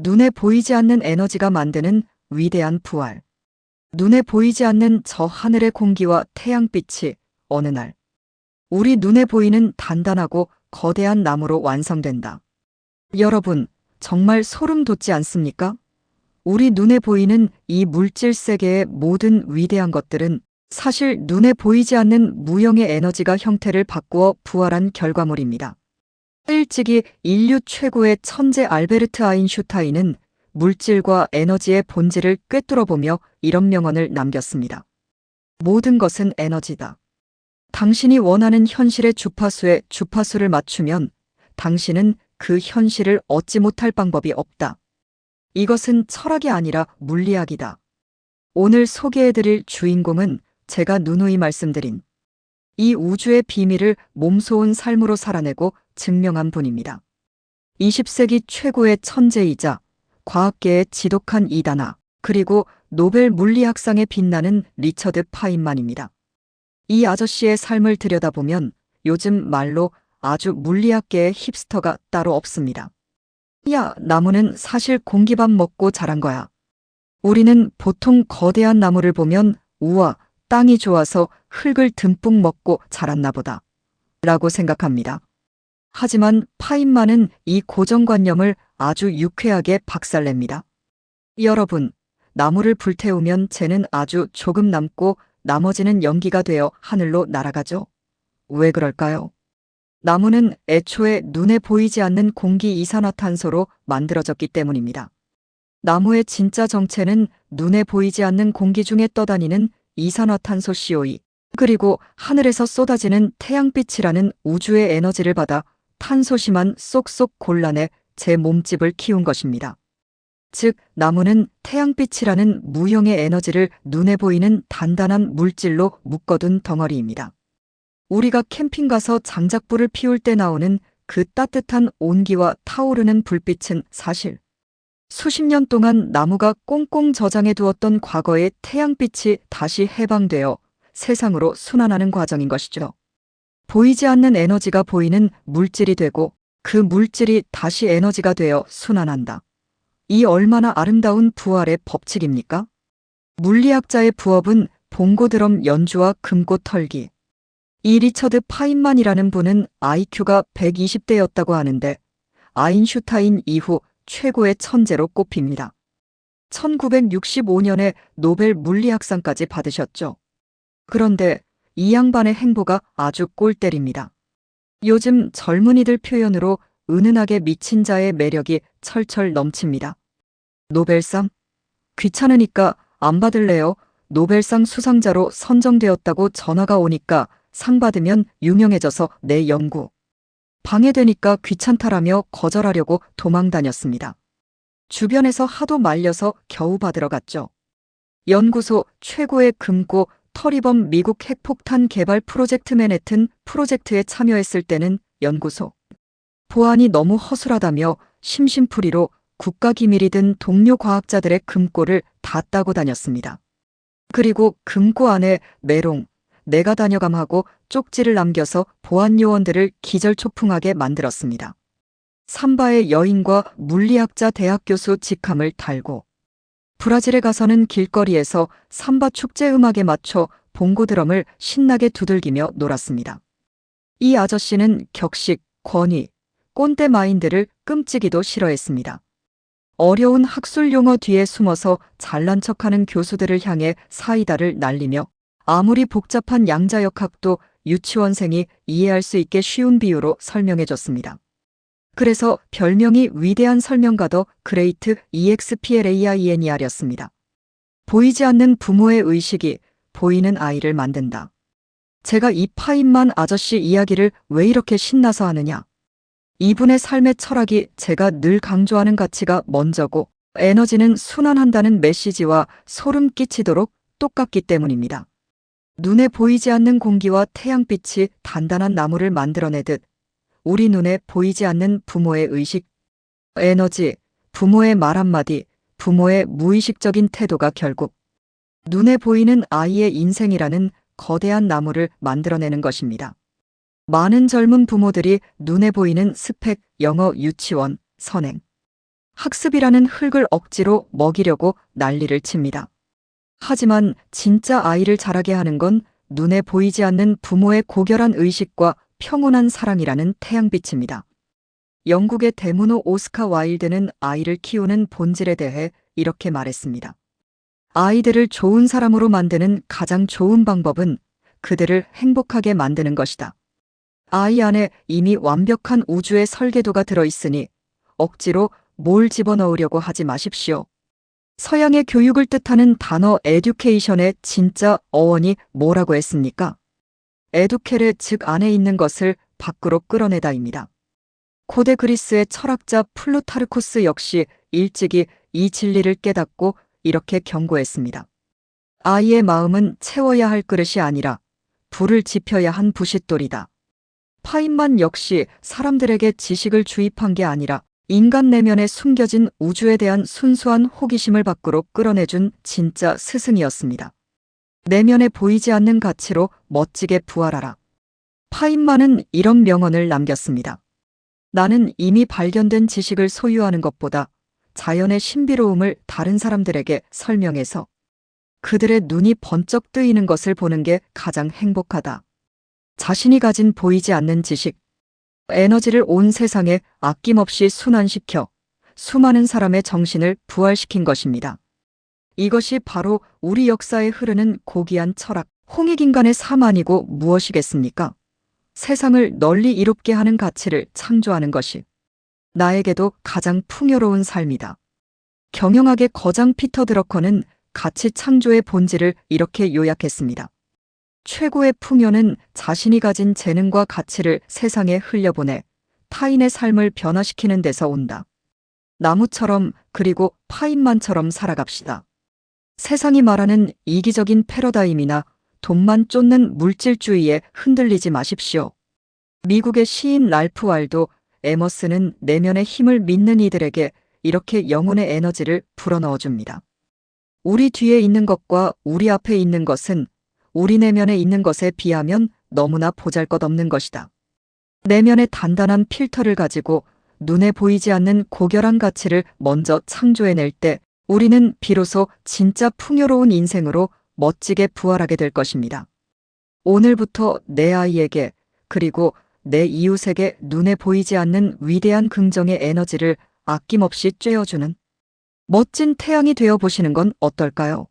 눈에 보이지 않는 에너지가 만드는 위대한 부활. 눈에 보이지 않는 저 하늘의 공기와 태양빛이 어느 날 우리 눈에 보이는 단단하고 거대한 나무로 완성된다. 여러분, 정말 소름 돋지 않습니까? 우리 눈에 보이는 이 물질 세계의 모든 위대한 것들은 사실 눈에 보이지 않는 무형의 에너지가 형태를 바꾸어 부활한 결과물입니다. 일찍이 인류 최고의 천재 알베르트 아인슈타인은 물질과 에너지의 본질을 꿰뚫어보며 이런 명언을 남겼습니다. 모든 것은 에너지다. 당신이 원하는 현실의 주파수에 주파수를 맞추면 당신은 그 현실을 얻지 못할 방법이 없다. 이것은 철학이 아니라 물리학이다. 오늘 소개해드릴 주인공은 제가 누누이 말씀드린 이 우주의 비밀을 몸소온 삶으로 살아내고 증명한 분입니다. 20세기 최고의 천재이자 과학계의 지독한 이단아, 그리고 노벨 물리학상에 빛나는 리처드 파인만입니다. 이 아저씨의 삶을 들여다보면 요즘 말로 아주 물리학계의 힙스터가 따로 없습니다. 야, 나무는 사실 공기밥 먹고 자란 거야. 우리는 보통 거대한 나무를 보면 우와, 땅이 좋아서 흙을 듬뿍 먹고 자랐나 보다 라고 생각합니다. 하지만 파인만은 이 고정관념을 아주 유쾌하게 박살냅니다. 여러분, 나무를 불태우면 쟤는 아주 조금 남고 나머지는 연기가 되어 하늘로 날아가죠. 왜 그럴까요? 나무는 애초에 눈에 보이지 않는 공기 이산화탄소로 만들어졌기 때문입니다. 나무의 진짜 정체는 눈에 보이지 않는 공기 중에 떠다니는 이산화탄소 CO2, 그리고 하늘에서 쏟아지는 태양빛이라는 우주의 에너지를 받아 탄소심한 쏙쏙 골라내 제 몸집을 키운 것입니다. 즉, 나무는 태양빛이라는 무형의 에너지를 눈에 보이는 단단한 물질로 묶어둔 덩어리입니다. 우리가 캠핑 가서 장작불을 피울 때 나오는 그 따뜻한 온기와 타오르는 불빛은 사실 수십 년 동안 나무가 꽁꽁 저장해 두었던 과거의 태양빛이 다시 해방되어 세상으로 순환하는 과정인 것이죠. 보이지 않는 에너지가 보이는 물질이 되고 그 물질이 다시 에너지가 되어 순환한다. 이 얼마나 아름다운 부활의 법칙입니까? 물리학자의 부업은 봉고 드럼 연주와 금고 털기. 이 리처드 파인만이라는 분은 IQ가 120대였다고 하는데 아인슈타인 이후 최고의 천재로 꼽힙니다. 1965년에 노벨 물리학상까지 받으셨죠. 그런데 이 양반의 행보가 아주 꼴 때립니다. 요즘 젊은이들 표현으로 은은하게 미친 자의 매력이 철철 넘칩니다. 노벨상? 귀찮으니까 안 받을래요. 노벨상 수상자로 선정되었다고 전화가 오니까 상 받으면 유명해져서 내 연구 방해되니까 귀찮다라며 거절하려고 도망 다녔습니다. 주변에서 하도 말려서 겨우 받으러 갔죠. 연구소 최고의 금고 터리범 미국 핵폭탄 개발 프로젝트 맨해튼 프로젝트에 참여했을 때는 연구소 보안이 너무 허술하다며 심심풀이로 국가기밀이 든 동료 과학자들의 금고를 다 따고 다녔습니다. 그리고 금고 안에 메롱, 내가 다녀감하고 쪽지를 남겨서 보안 요원들을 기절초풍하게 만들었습니다. 삼바의 여인과 물리학자 대학 교수 직함을 달고 브라질에 가서는 길거리에서 삼바 축제 음악에 맞춰 봉고 드럼을 신나게 두들기며 놀았습니다. 이 아저씨는 격식, 권위, 꼰대 마인드를 끔찍이도 싫어했습니다. 어려운 학술 용어 뒤에 숨어서 잘난 척하는 교수들을 향해 사이다를 날리며 아무리 복잡한 양자역학도 유치원생이 이해할 수 있게 쉬운 비유로 설명해줬습니다. 그래서 별명이 위대한 설명가 그레이트 EXPLAIN이었습니다. 보이지 않는 부모의 의식이 보이는 아이를 만든다. 제가 이 파인만 아저씨 이야기를 왜 이렇게 신나서 하느냐? 이분의 삶의 철학이 제가 늘 강조하는 가치가 먼저고 에너지는 순환한다는 메시지와 소름 끼치도록 똑같기 때문입니다. 눈에 보이지 않는 공기와 태양빛이 단단한 나무를 만들어내듯 우리 눈에 보이지 않는 부모의 의식, 에너지, 부모의 말 한마디, 부모의 무의식적인 태도가 결국 눈에 보이는 아이의 인생이라는 거대한 나무를 만들어내는 것입니다. 많은 젊은 부모들이 눈에 보이는 스펙, 영어, 유치원, 선행, 학습이라는 흙을 억지로 먹이려고 난리를 칩니다. 하지만 진짜 아이를 자라게 하는 건 눈에 보이지 않는 부모의 고결한 의식과 평온한 사랑이라는 태양빛입니다. 영국의 대문호 오스카 와일드는 아이를 키우는 본질에 대해 이렇게 말했습니다. 아이들을 좋은 사람으로 만드는 가장 좋은 방법은 그들을 행복하게 만드는 것이다. 아이 안에 이미 완벽한 우주의 설계도가 들어있으니 억지로 뭘 집어넣으려고 하지 마십시오. 서양의 교육을 뜻하는 단어 에듀케이션의 진짜 어원이 뭐라고 했습니까? 에두케레 즉 안에 있는 것을 밖으로 끌어내다입니다. 고대 그리스의 철학자 플루타르코스 역시 일찍이 이 진리를 깨닫고 이렇게 경고했습니다. 아이의 마음은 채워야 할 그릇이 아니라 불을 지펴야 한 부싯돌이다. 파인만 역시 사람들에게 지식을 주입한 게 아니라 인간 내면에 숨겨진 우주에 대한 순수한 호기심을 밖으로 끌어내준 진짜 스승이었습니다. 내면에 보이지 않는 가치로 멋지게 부활하라. 파인만은 이런 명언을 남겼습니다. 나는 이미 발견된 지식을 소유하는 것보다 자연의 신비로움을 다른 사람들에게 설명해서 그들의 눈이 번쩍 뜨이는 것을 보는 게 가장 행복하다. 자신이 가진 보이지 않는 지식, 에너지를 온 세상에 아낌없이 순환시켜 수많은 사람의 정신을 부활시킨 것입니다. 이것이 바로 우리 역사에 흐르는 고귀한 철학, 홍익인간의 삶 아니고 무엇이겠습니까? 세상을 널리 이롭게 하는 가치를 창조하는 것이 나에게도 가장 풍요로운 삶이다. 경영학의 거장 피터 드러커는 가치 창조의 본질을 이렇게 요약했습니다. 최고의 풍요는 자신이 가진 재능과 가치를 세상에 흘려보내 타인의 삶을 변화시키는 데서 온다. 나무처럼 그리고 파인만처럼 살아갑시다. 세상이 말하는 이기적인 패러다임이나 돈만 쫓는 물질주의에 흔들리지 마십시오. 미국의 시인 랄프 waldo 에머슨은 내면의 힘을 믿는 이들에게 이렇게 영혼의 에너지를 불어넣어줍니다. 우리 뒤에 있는 것과 우리 앞에 있는 것은 우리 내면에 있는 것에 비하면 너무나 보잘것없는 것이다. 내면의 단단한 필터를 가지고 눈에 보이지 않는 고결한 가치를 먼저 창조해낼 때 우리는 비로소 진짜 풍요로운 인생으로 멋지게 부활하게 될 것입니다. 오늘부터 내 아이에게 그리고 내 이웃에게 눈에 보이지 않는 위대한 긍정의 에너지를 아낌없이 쬐어주는 멋진 태양이 되어 보시는 건 어떨까요?